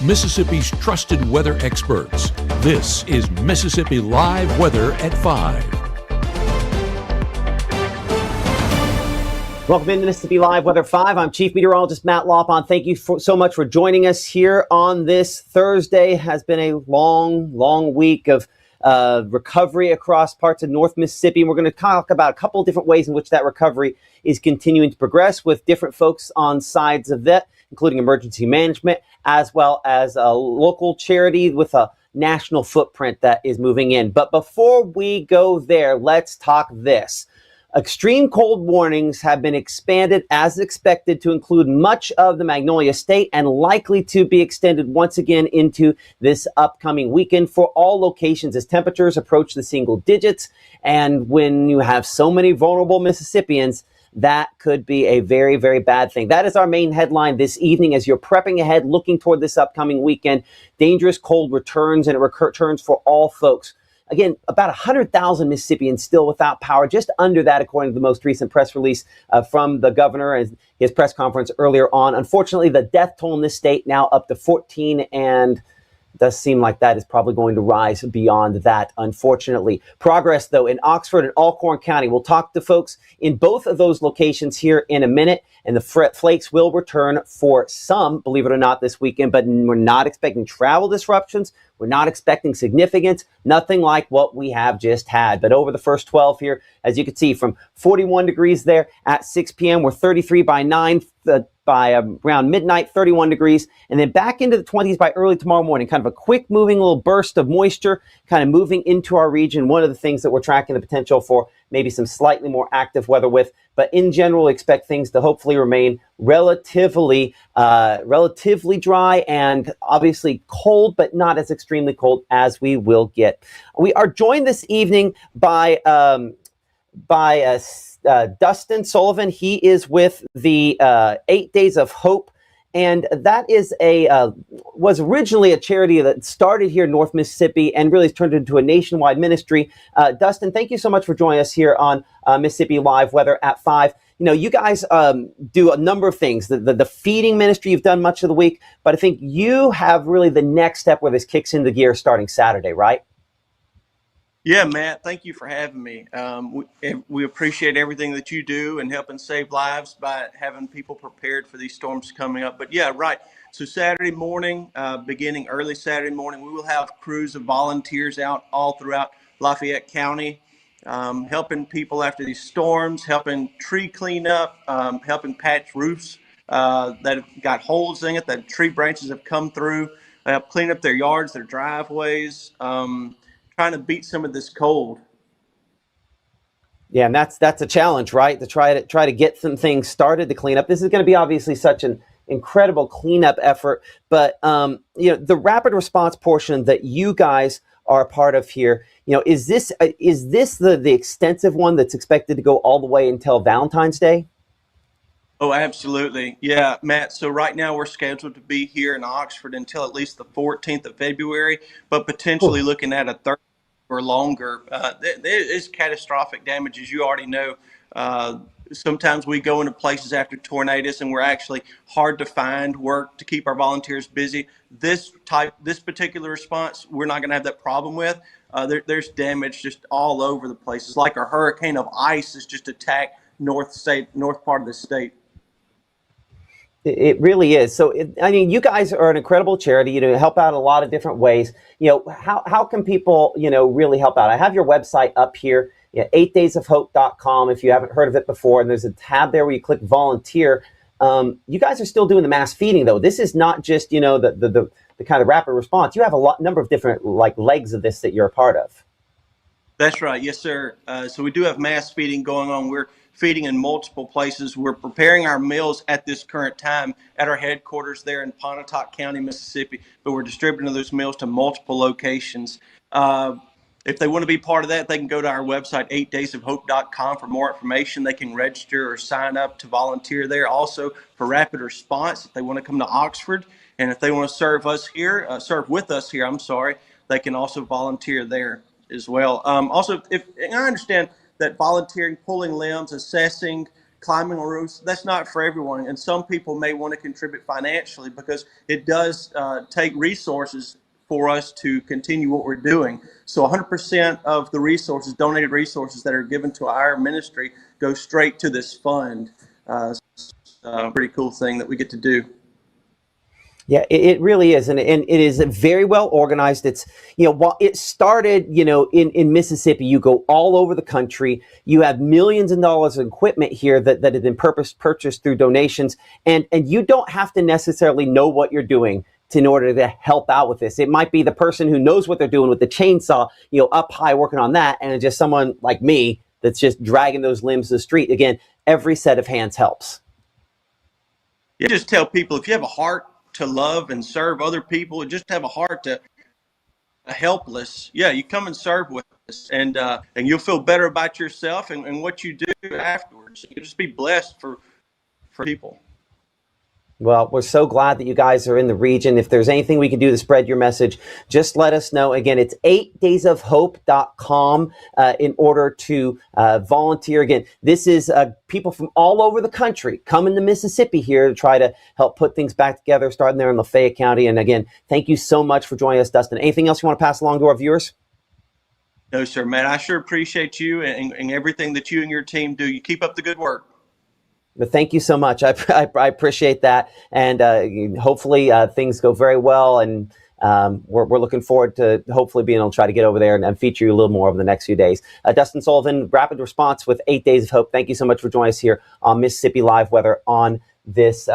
Mississippi's trusted weather experts. This is Mississippi Live Weather at 5. Welcome into Mississippi Live Weather 5. I'm Chief Meteorologist Matt Lopon. Thank you so much for joining us here on this Thursday. Has been a long week of recovery across parts of North Mississippi. And we're going to talk about a couple of different ways in which that recovery is continuing to progress with different folks on sides of that, including emergency management, as well as a local charity with a national footprint that is moving in. But before we go there, let's talk this. Extreme cold warnings have been expanded as expected to include much of the Magnolia State and likely to be extended once again into this upcoming weekend for all locations as temperatures approach the single digits. And when you have so many vulnerable Mississippians, that could be a very, very bad thing. That is our main headline this evening as you're prepping ahead, looking toward this upcoming weekend. Dangerous cold returns, and it returns for all folks. Again, about 100,000 Mississippians still without power, just under that, according to the most recent press release from the governor and his press conference earlier on. Unfortunately, the death toll in this state now up to 14, and it does seem like that is probably going to rise beyond that, unfortunately. Progress, though, in Oxford and Alcorn County. We'll talk to folks in both of those locations here in a minute, and the flakes will return for some, believe it or not, this weekend, but we're not expecting travel disruptions. We're not expecting significance, nothing like what we have just had. But over the first 12 here, as you can see, from 41 degrees there at 6 p.m., we're 33 by 9, by around midnight, 31 degrees, and then back into the 20s by early tomorrow morning. Kind of a quick moving little burst of moisture kind of moving into our region. One of the things that we're tracking the potential for maybe some slightly more active weather with, but in general, expect things to hopefully remain relatively dry and obviously cold, but not as extremely cold as we will get. We are joined this evening by Dustin Sullivan. He is with the 8 Days of Hope, and that is was originally a charity that started here in North Mississippi and really has turned into a nationwide ministry. Dustin, thank you so much for joining us here on Mississippi Live Weather at 5. You know, you guys do a number of things. The feeding ministry you've done much of the week, but I think you have really the next step where this kicks into gear starting Saturday, right? Yeah, Matt, thank you for having me. We appreciate everything that you do and helping save lives by having people prepared for these storms coming up. But yeah, right. So Saturday morning, beginning early Saturday morning, we will have crews of volunteers out all throughout Lafayette County, helping people after these storms, helping tree cleanup, helping patch roofs that have got holes in it, that tree branches have come through, clean up their yards, their driveways, trying to beat some of this cold. Yeah, and that's a challenge, right? To try to get some things started to clean up. This is going to be obviously such an incredible cleanup effort, but the rapid response portion that you guys are a part of here, is this the extensive one that's expected to go all the way until Valentine's Day? Oh, absolutely. Yeah, Matt. So right now we're scheduled to be here in Oxford until at least the 14th of February, but potentially looking at a 30 or longer. There is catastrophic damage, as you already know. Sometimes we go into places after tornadoes and we're actually hard to find work to keep our volunteers busy. This particular response, we're not going to have that problem with. There's damage just all over the place. It's like a hurricane of ice has just attacked north part of the state. It really is. So, you guys are an incredible charity. Help out in a lot of different ways. How can people, really help out? I have your website up here, 8daysofhope.com. If you haven't heard of it before, and there's a tab there where you click volunteer. You guys are still doing the mass feeding, though. This is not just, the kind of rapid response. You have a number of different legs of this that you're a part of. That's right. Yes, sir. So we do have mass feeding going on. We're feeding in multiple places. We're preparing our meals at this current time at our headquarters there in Pontotoc County, Mississippi, but we're distributing those meals to multiple locations. If they want to be part of that, they can go to our website, 8daysofhope.com, for more information. They can register or sign up to volunteer there. Also, for rapid response, if they want to come to Oxford, and if they want to serve with us here, they can also volunteer there as well. Also, if I understand that volunteering, pulling limbs, assessing, climbing on roofs, that's not for everyone. And some people may want to contribute financially because it does take resources for us to continue what we're doing. So 100% of the resources, donated resources that are given to our ministry go straight to this fund. Pretty cool thing that we get to do. Yeah, it really is. And it is very well organized. It's, while it started, in Mississippi, you go all over the country. You have millions of dollars of equipment here that have been purchased through donations. And you don't have to necessarily know what you're doing in order to help out with this. It might be the person who knows what they're doing with the chainsaw, up high working on that. And it's just someone like me that's just dragging those limbs to the street. Again, every set of hands helps. You just tell people, if you have a heart to love and serve other people, and just have a heart to helpless, you come and serve with us, and you'll feel better about yourself and what you do afterwards. You'll just be blessed for people. Well, we're so glad that you guys are in the region. If there's anything we can do to spread your message, just let us know. Again, it's 8daysofhope.com in order to volunteer. Again, this is people from all over the country coming to Mississippi here to try to help put things back together, starting there in Lafayette County. And again, thank you so much for joining us, Dustin. Anything else you want to pass along to our viewers? No, sir, Matt. I sure appreciate you and everything that you and your team do. You keep up the good work. But thank you so much. I appreciate that. And hopefully things go very well. And we're looking forward to hopefully being able to try to get over there and feature you a little more over the next few days. Dustin Sullivan, Rapid Response with 8 Days of Hope. Thank you so much for joining us here on Mississippi Live Weather on this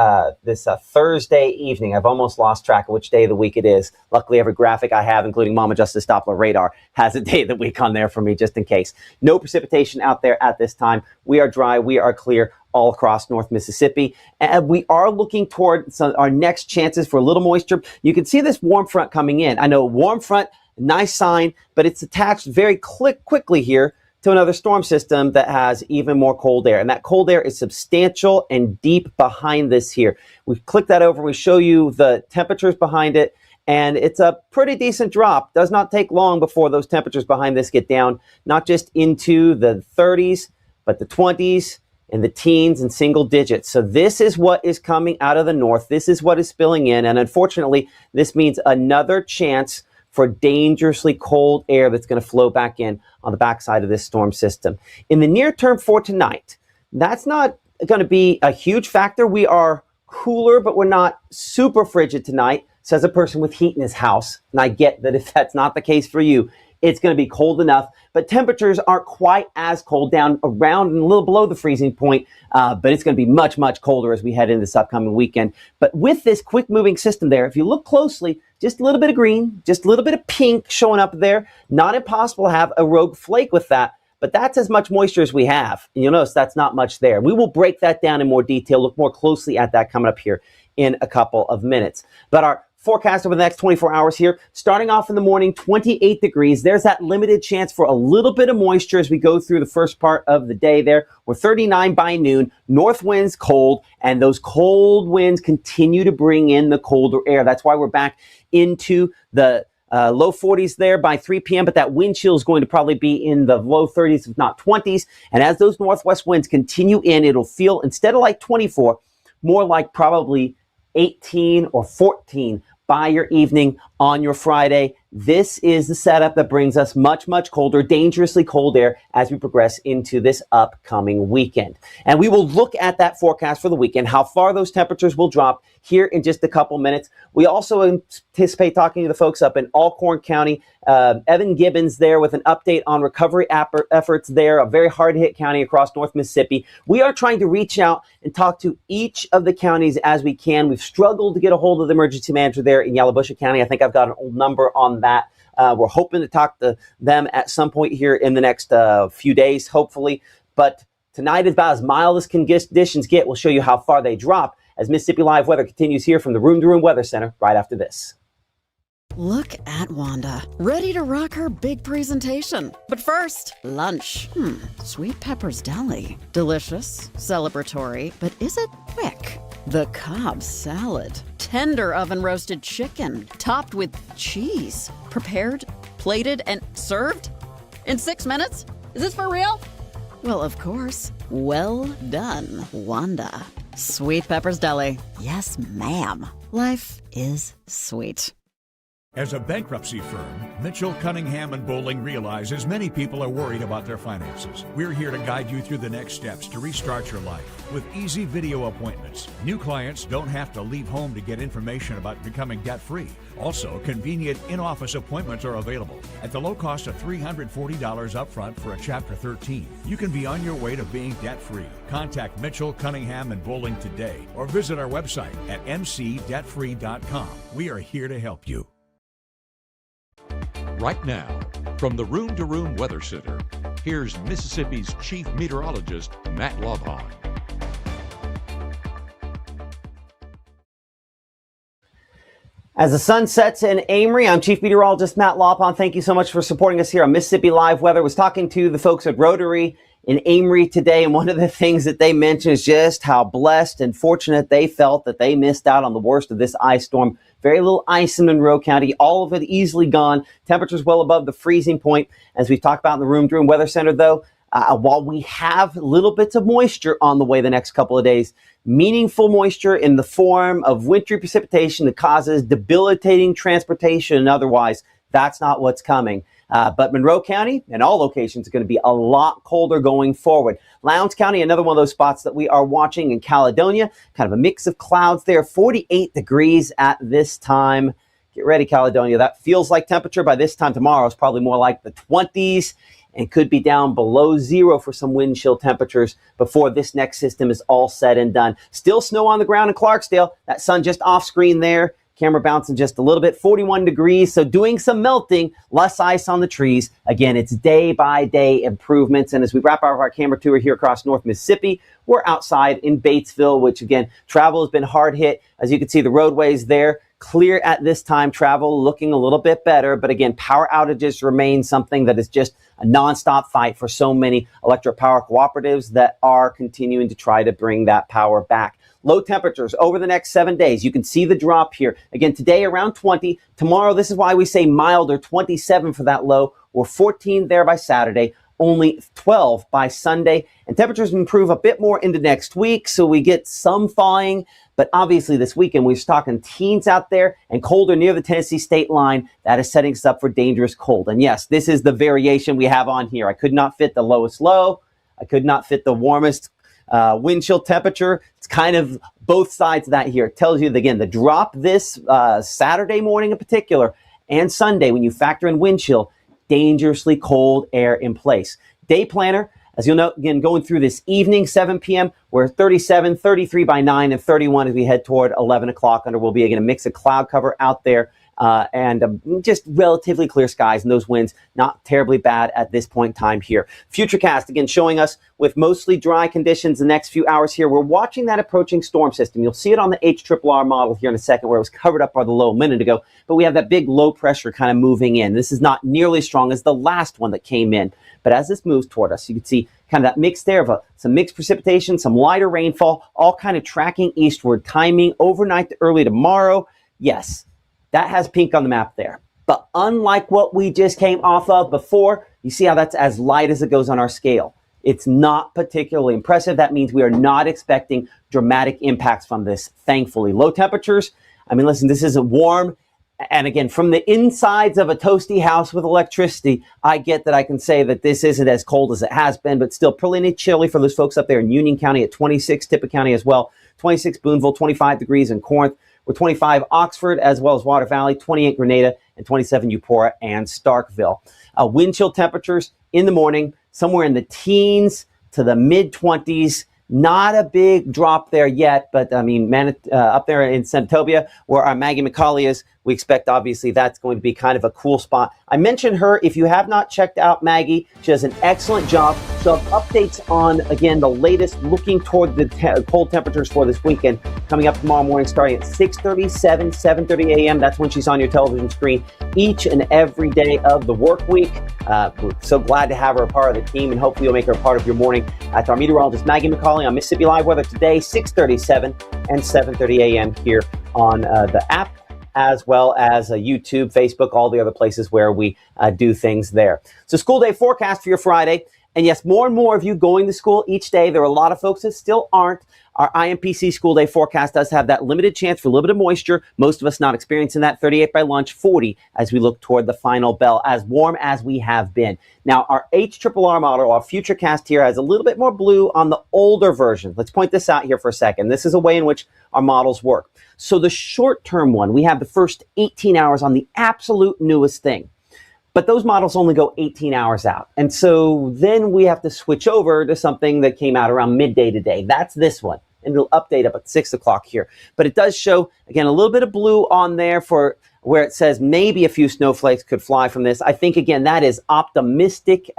Thursday evening. I've almost lost track of which day of the week it is. Luckily, every graphic I have, including Mama Justice Doppler radar, has a day of the week on there for me, just in case. No precipitation out there at this time. We are dry. We are clear all across North Mississippi. And we are looking toward our next chances for a little moisture. You can see this warm front coming in. I know warm front, nice sign, but it's attached very quickly here to another storm system that has even more cold air. And that cold air is substantial and deep behind this here. We click that over, we show you the temperatures behind it, and it's a pretty decent drop. Does not take long before those temperatures behind this get down, not just into the 30s, but the 20s, in the teens and single digits. So this is what is coming out of the north. This is what is spilling in. And unfortunately, this means another chance for dangerously cold air that's going to flow back in on the backside of this storm system. In the near term for tonight, that's not going to be a huge factor. We are cooler, but we're not super frigid tonight, says a person with heat in his house. And I get that if that's not the case for you, it's going to be cold enough, but temperatures aren't quite as cold, down around and a little below the freezing point, but it's going to be much, much colder as we head into this upcoming weekend. But with this quick moving system there, if you look closely, just a little bit of green, just a little bit of pink showing up there. Not impossible to have a rogue flake with that, but that's as much moisture as we have. And you'll notice that's not much there. We will break that down in more detail, look more closely at that coming up here in a couple of minutes. But our forecast over the next 24 hours here, starting off in the morning, 28 degrees. There's that limited chance for a little bit of moisture as we go through the first part of the day there. We're 39 by noon. North winds cold, and those cold winds continue to bring in the colder air. That's why we're back into the low 40s there by 3 p.m., but that wind chill is going to probably be in the low 30s, if not 20s. And as those northwest winds continue in, it'll feel, instead of like 24, more like probably 18 or 14 by your evening on your Friday. This is the setup that brings us much, much colder, dangerously cold air as we progress into this upcoming weekend. And we will look at that forecast for the weekend, how far those temperatures will drop here in just a couple minutes. We also anticipate talking to the folks up in Alcorn County. Evan Gibbons there with an update on recovery efforts there, a very hard-hit county across North Mississippi. We are trying to reach out and talk to each of the counties as we can. We've struggled to get a hold of the emergency manager there in Yalobusha County. I think I've got an old number on that. We're hoping to talk to them at some point here in the next few days, hopefully. But tonight is about as mild as conditions get. We'll show you how far they drop as Mississippi Live Weather continues here from the Room to Room Weather Center right after this. Look at Wanda, ready to rock her big presentation. But first, lunch. Sweet Pepper's Deli. Delicious, celebratory, but is it quick? The Cobb salad. Tender oven roasted chicken, topped with cheese. Prepared, plated, and served in 6 minutes? Is this for real? Well, of course. Well done, Wanda. Sweet Pepper's Deli. Yes, ma'am. Life is sweet. As a bankruptcy firm, Mitchell, Cunningham, and Bowling realizes many people are worried about their finances. We're here to guide you through the next steps to restart your life with easy video appointments. New clients don't have to leave home to get information about becoming debt-free. Also, convenient in-office appointments are available at the low cost of $340 upfront for a Chapter 13. You can be on your way to being debt-free. Contact Mitchell, Cunningham, and Bowling today or visit our website at mcdebtfree.com. We are here to help you. Right now, from the Room to Room Weather Center, here's Mississippi's Chief Meteorologist, Matt Lobhon. As the sun sets in Amory, I'm Chief Meteorologist Matt Lobhon. Thank you so much for supporting us here on Mississippi Live Weather. I was talking to the folks at Rotary in Amory today, and one of the things that they mentioned is just how blessed and fortunate they felt that they missed out on the worst of this ice storm. Very little ice in Monroe County, all of it easily gone. Temperatures well above the freezing point. As we've talked about in the Room to Room Weather Center, though, while we have little bits of moisture on the way the next couple of days, meaningful moisture in the form of wintry precipitation that causes debilitating transportation and otherwise, that's not what's coming. But Monroe County and all locations are going to be a lot colder going forward. Lowndes County, another one of those spots that we are watching in Caledonia, kind of a mix of clouds there, 48 degrees at this time. Get ready, Caledonia. That feels like temperature by this time tomorrow is probably more like the 20s and could be down below zero for some wind chill temperatures before this next system is all said and done. Still snow on the ground in Clarksdale. That sun just off screen there. Camera bouncing just a little bit, 41 degrees, so doing some melting, less ice on the trees. Again, it's day-by-day improvements, and as we wrap up our camera tour here across North Mississippi, we're outside in Batesville, which, again, travel has been hard hit. As you can see, the roadways there, clear at this time, travel looking a little bit better, but again, power outages remain something that is just a nonstop fight for so many electric power cooperatives that are continuing to try to bring that power back. Low temperatures over the next 7 days. You can see the drop here. Again, today around 20. Tomorrow, this is why we say milder, 27 for that low, or 14 there by Saturday, only 12 by Sunday. And temperatures improve a bit more into next week, so we get some thawing. But obviously this weekend, we're talking teens out there and colder near the Tennessee state line. That is setting us up for dangerous cold. And yes, this is the variation we have on here. I could not fit the lowest low. I could not fit the warmest wind chill temperature. It's kind of both sides of that here. It tells you, again, the drop this Saturday morning in particular and Sunday, when you factor in wind chill, dangerously cold air in place. Day planner, as you'll note, again, going through this evening, 7 p.m., we're 37, 33 by 9, and 31 as we head toward 11 o'clock. Under will be, again, a mix of cloud cover out there and just relatively clear skies, and those winds not terribly bad at this point in time here. Futurecast, again, showing us with mostly dry conditions the next few hours here. We're watching that approaching storm system. You'll see it on the HRRR model here in a second where it was covered up by the low a minute ago, but we have that big low pressure kind of moving in. This is not nearly as strong as the last one that came in, but as this moves toward us, you can see kind of that mix there of some mixed precipitation, some lighter rainfall, all kind of tracking eastward. Timing overnight to early tomorrow. Yes, that has pink on the map there. But unlike what we just came off of before, you see how that's as light as it goes on our scale. It's not particularly impressive. That means we are not expecting dramatic impacts from this, thankfully. Low temperatures, I mean, listen, this isn't warm. And again, from the insides of a toasty house with electricity, I get that I can say that this isn't as cold as it has been, but still pretty chilly for those folks up there in Union County at 26, Tippah County as well, 26 Boonville, 25 degrees in Corinth. We're 25 Oxford as well as Water Valley, 28 Grenada, and 27 Eupora and Starkville. Wind chill temperatures in the morning, somewhere in the teens to the mid-20s. Not a big drop there yet, but I mean, up there in Santobia, where our Maggie McCauley is, we expect obviously that's going to be kind of a cool spot. I mentioned her. If you have not checked out Maggie, she does an excellent job. So updates on, again, the latest looking toward the cold temperatures for this weekend coming up tomorrow morning, starting at 6:30, 7:30 a.m. That's when she's on your television screen each and every day of the work week. We're so glad to have her a part of the team, and hopefully you'll make her a part of your morning. That's our meteorologist, Maggie McCauley, on Mississippi Live Weather today, 6:37 and 7:30 a.m. here on the app, as well as YouTube, Facebook, all the other places where we do things there. So school day forecast for your Friday. And yes, more and more of you going to school each day. There are a lot of folks that still aren't. Our IMPC school day forecast does have that limited chance for a little bit of moisture. Most of us not experiencing that. 38 by lunch, 40 as we look toward the final bell, as warm as we have been. Now, our HRRR model, our futurecast here, has a little bit more blue on the older version. Let's point this out here for a second. This is a way in which our models work. So the short-term one, we have the first 18 hours on the absolute newest thing. But those models only go 18 hours out. And so then we have to switch over to something that came out around midday today. That's this one. And it'll update up at 6 o'clock here. But it does show, again, a little bit of blue on there for where it says maybe a few snowflakes could fly from this. I think, again, that is optimistic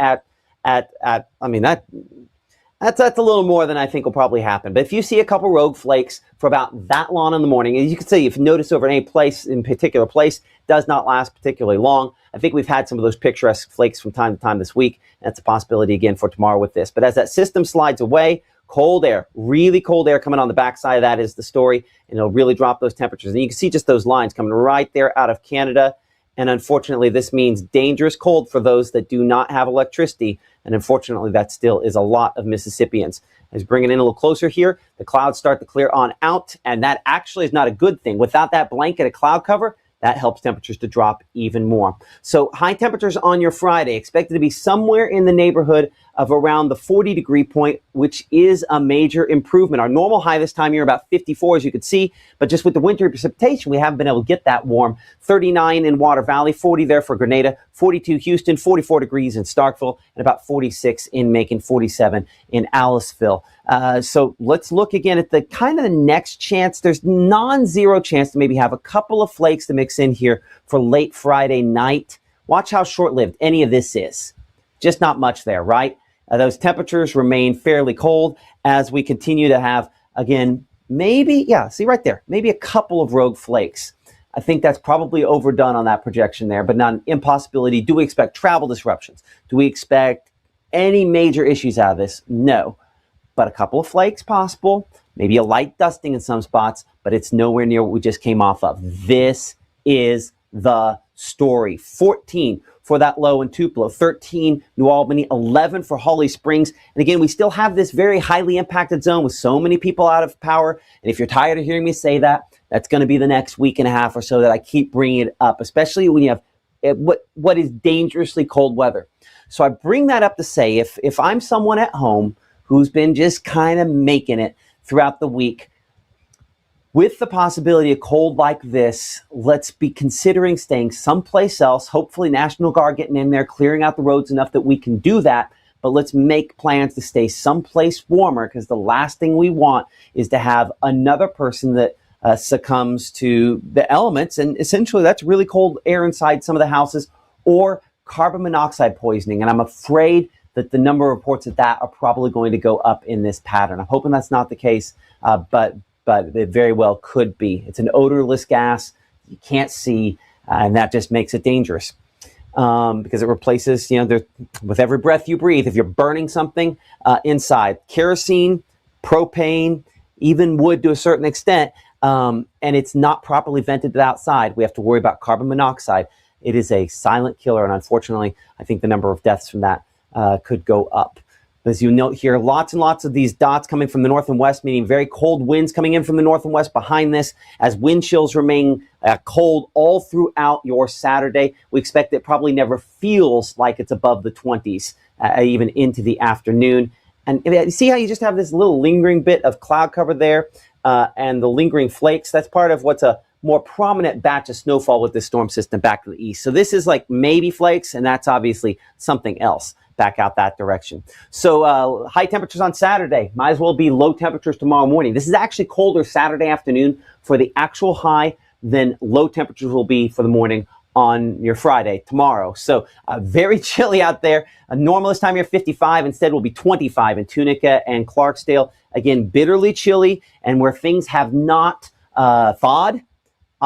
that's a little more than I think will probably happen. But if you see a couple rogue flakes for about that long in the morning, and you can see, if you notice over any place, in particular place, does not last particularly long. I think we've had some of those picturesque flakes from time to time this week. That's a possibility again for tomorrow with this. But as that system slides away, cold air, really cold air coming on the backside of that is the story, and it'll really drop those temperatures. And you can see just those lines coming right there out of Canada. And unfortunately, this means dangerous cold for those that do not have electricity. And unfortunately, that still is a lot of Mississippians. As bringing in a little closer here, the clouds start to clear on out, and that actually is not a good thing. Without that blanket of cloud cover, that helps temperatures to drop even more. So high temperatures on your Friday, expected to be somewhere in the neighborhood of around the 40-degree point, which is a major improvement. Our normal high this time of year about 54, as you could see, but just with the winter precipitation, we haven't been able to get that warm. 39 in Water Valley, 40 there for Grenada, 42 Houston, 44 degrees in Starkville, and about 46 in Macon, 47 in Aliceville. So let's look again at the kind of the next chance. There's non-zero chance to maybe have a couple of flakes to mix in here for late Friday night. Watch how short-lived any of this is. Just not much there, right? Those temperatures remain fairly cold as we continue to have, again, maybe, see right there, maybe a couple of rogue flakes. I think that's probably overdone on that projection there, but not an impossibility. Do we expect travel disruptions? Do we expect any major issues out of this? No. But a couple of flakes possible, maybe a light dusting in some spots, but it's nowhere near what we just came off of. This is the story. 14 for that low in Tupelo, 13 New Albany, 11 for Holly Springs. And again, we still have this very highly impacted zone with so many people out of power. And if you're tired of hearing me say that, that's going to be the next week and a half or so that I keep bringing it up, especially when you have what is dangerously cold weather. So I bring that up to say, if I'm someone at home who's been just kind of making it throughout the week, with the possibility of cold like this, let's be considering staying someplace else. Hopefully National Guard getting in there, clearing out the roads enough that we can do that. But let's make plans to stay someplace warmer, because the last thing we want is to have another person that succumbs to the elements. And essentially that's really cold air inside some of the houses, or carbon monoxide poisoning. And I'm afraid that the number of reports of that are probably going to go up in this pattern. I'm hoping that's not the case, but it very well could be. It's an odorless gas. You can't see, and that just makes it dangerous because it replaces, with every breath you breathe, if you're burning something inside, kerosene, propane, even wood to a certain extent, and it's not properly vented outside, we have to worry about carbon monoxide. It is a silent killer, and unfortunately, I think the number of deaths from that could go up. As you note here, lots and lots of these dots coming from the north and west, meaning very cold winds coming in from the north and west behind this, as wind chills remain cold all throughout your Saturday. We expect it probably never feels like it's above the 20s, even into the afternoon. And you see how you just have this little lingering bit of cloud cover there, and the lingering flakes? That's part of what's a more prominent batch of snowfall with this storm system back to the east. So this is like maybe flakes, and that's obviously something else back out that direction. So high temperatures on Saturday, might as well be low temperatures tomorrow morning. This is actually colder Saturday afternoon for the actual high than low temperatures will be for the morning on your Friday tomorrow. So very chilly out there. Normal this time here 55, instead will be 25 in Tunica and Clarksdale. Again, bitterly chilly, and where things have not thawed,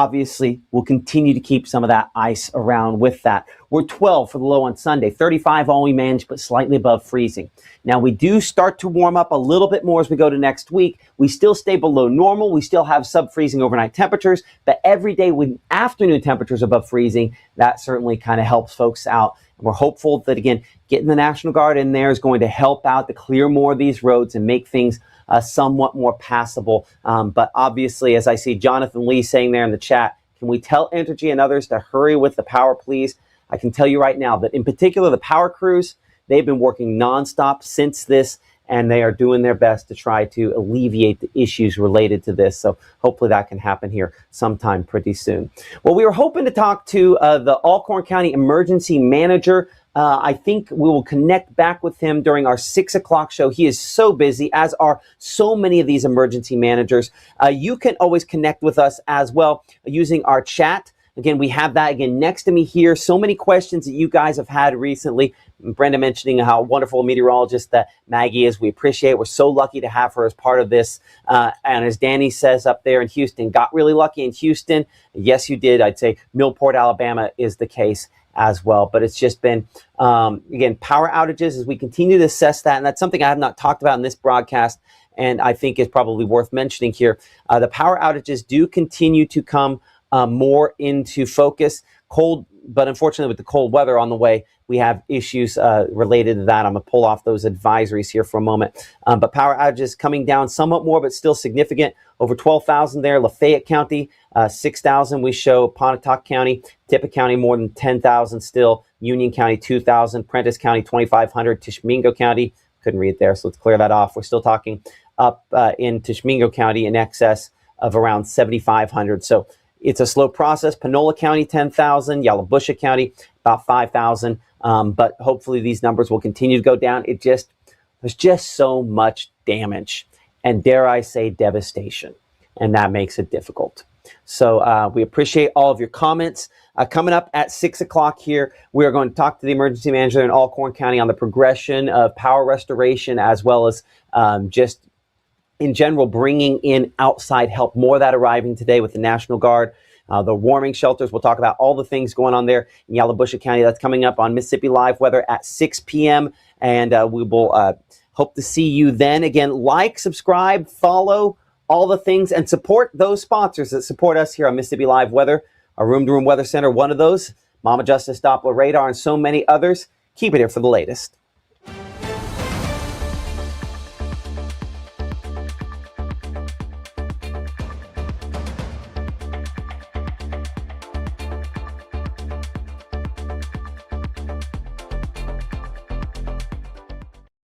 obviously we'll continue to keep some of that ice around with that. We're 12 for the low on Sunday, 35 all we manage, but slightly above freezing. Now we do start to warm up a little bit more as we go to next week. We still stay below normal. We still have sub-freezing overnight temperatures, but every day with afternoon temperatures above freezing, that certainly kind of helps folks out. And we're hopeful that, again, getting the National Guard in there is going to help out to clear more of these roads and make things somewhat more passable. But obviously, as I see Jonathan Lee saying there in the chat, can we tell Entergy and others to hurry with the power, please? I can tell you right now that in particular, the power crews, they've been working nonstop since this, and they are doing their best to try to alleviate the issues related to this. So hopefully that can happen here sometime pretty soon. Well, we were hoping to talk to the Alcorn County Emergency Manager. I think we will connect back with him during our 6 o'clock show. He is so busy, as are so many of these emergency managers. You can always connect with us as well using our chat. Again, we have that again next to me here. So many questions that you guys have had recently. Brenda mentioning how wonderful a meteorologist that Maggie is. We appreciate it. We're so lucky to have her as part of this. And as Danny says up there in Houston, got really lucky in Houston. Yes, you did. I'd say Millport, Alabama is the case as well. But it's just been, again, power outages as we continue to assess that. And that's something I have not talked about in this broadcast, and I think is probably worth mentioning here. The power outages do continue to come more into focus. Cold, but unfortunately with the cold weather on the way, we have issues related to that. I'm going to pull off those advisories here for a moment. But power outages coming down somewhat more, but still significant. Over 12,000 there. Lafayette County, 6,000. We show Pontotoc County, Tippah County, more than 10,000 still. Union County, 2,000. Prentiss County, 2,500. Tishomingo County, couldn't read it there, so let's clear that off. We're still talking up in Tishomingo County in excess of around 7,500. So it's a slow process. Panola County, 10,000. Yalobusha County, about 5,000. But hopefully these numbers will continue to go down. There's just so much damage and, dare I say, devastation. And that makes it difficult. So we appreciate all of your comments. Coming up at 6 o'clock here, we are going to talk to the emergency manager in Alcorn County on the progression of power restoration, as well as just in general, bringing in outside help, more of that arriving today with the National Guard, the warming shelters. We'll talk about all the things going on there in Yalobusha County. That's coming up on Mississippi Live Weather at 6 p.m. And we will hope to see you then. Again, like, subscribe, follow, all the things, and support those sponsors that support us here on Mississippi Live Weather, our room-to-room weather center, one of those, Mama Justice Doppler Radar, and so many others. Keep it here for the latest.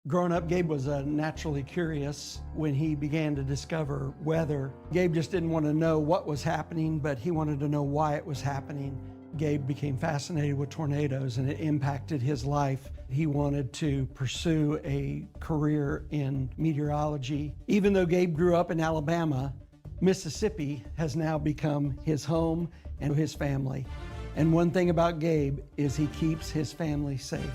Growing up, Gabe was naturally curious. When he began to discover weather, Gabe just didn't want to know what was happening, but he wanted to know why it was happening. Gabe became fascinated with tornadoes, and it impacted his life. He wanted to pursue a career in meteorology. Even though Gabe grew up in Alabama, Mississippi has now become his home and his family. And one thing about Gabe is he keeps his family safe.